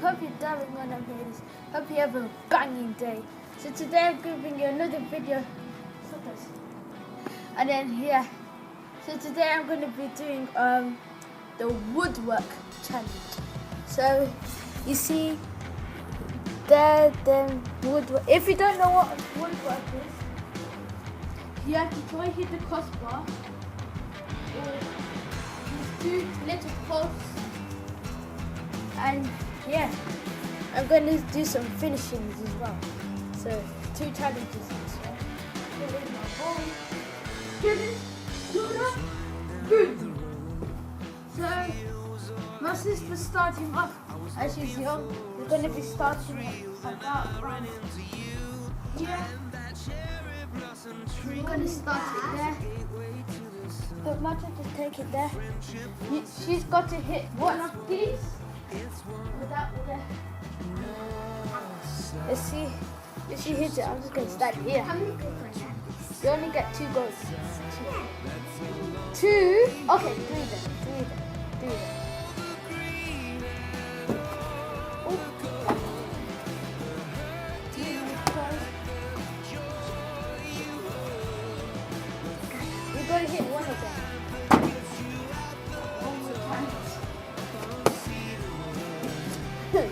hope you're diving when I'm here. Hope you have a banging day. So today I'm giving you another video. And then yeah. So today I'm going to be doing the woodwork challenge. So you see there the woodwork. If you don't know what woodwork is, you have to try hit the crossbar. These two little posts. And yeah, I'm going to do some finishings as well. So 2 challenges this one. Good. So my sister's starting off as she's young. We're going to be starting about around here. We're going to start it there. But Marta, just take it there. She's got to hit one of these. Without there. Let's see if she hits it. I'm just going to stand here. How many goals? You only get 2 goals. 2. Okay, 3 then. 3 then. You're going to hit one of them. Okay.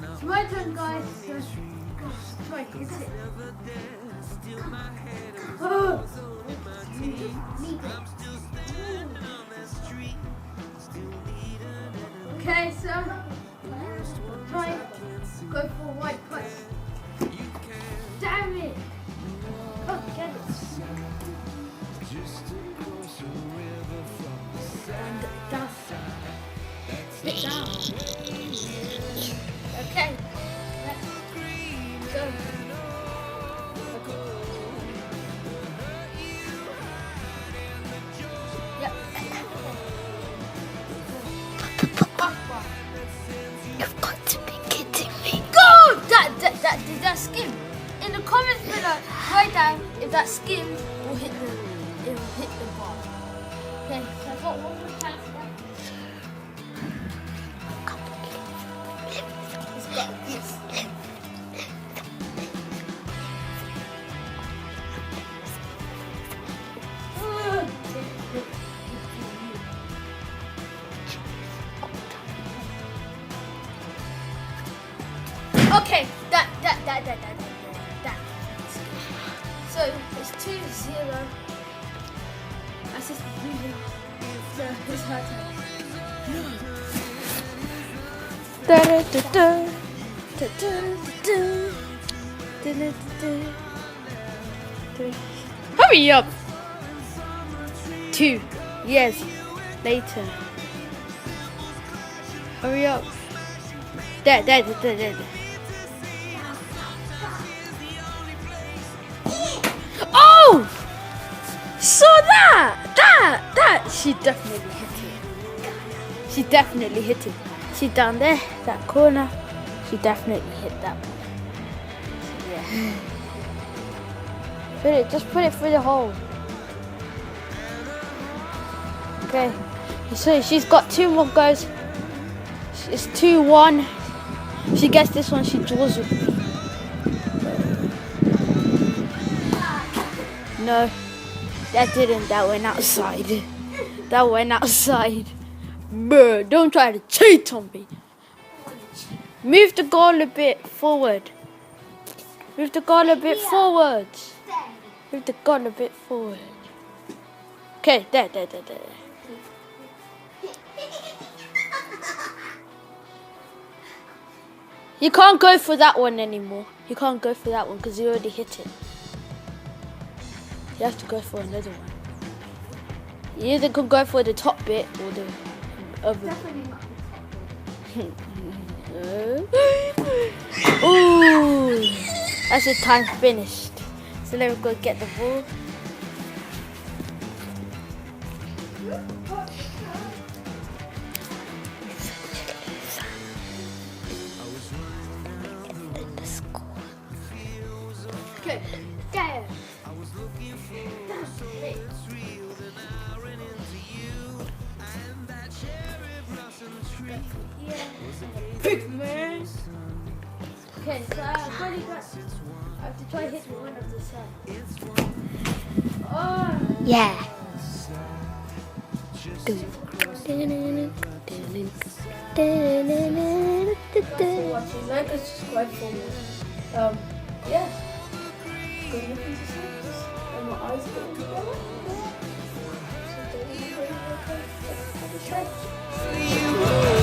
It's my turn, guys. Try to hit it. Oh. Okay, so try go for white plus. Damn it! Oh, get it. And down. Sit down. Okay. Let's go. Yep. You've got to be kidding me. Go! Did that skim? In the comments below, write down if that skim will hit the bar. Okay, so I've got one more chance left. It's got this. Okay, that. So it's 2-0. My sister's losing. So it's her turn. Hurry up! 2 years later. Hurry up. There. Oh! So that! She definitely hit it. She down there, that corner. She definitely hit that one. So yeah. Just put it through the hole. Okay. So she's got 2 more goes. It's 2-1. If she gets this one, she draws with me. No, that didn't. That went outside. Bruh, don't try to cheat on me. Move the goal a bit forward. Move the goal a bit forward. Okay, there. You can't go for that one anymore. You can't go for that one because you already hit it. You have to go for another one. You either can go for the top bit or the other. Definitely not the top bit. Ooh, that's the time finished. So let me go get the ball. Okay, there. Big man. Okay, so I've already got. I have to try hit one of the side. Oh. Yeah. Thanks for watching. Like and subscribe for more. Yeah. Good looking to see. And my eyes getting together. Yeah. So don't you really okay? Have a try.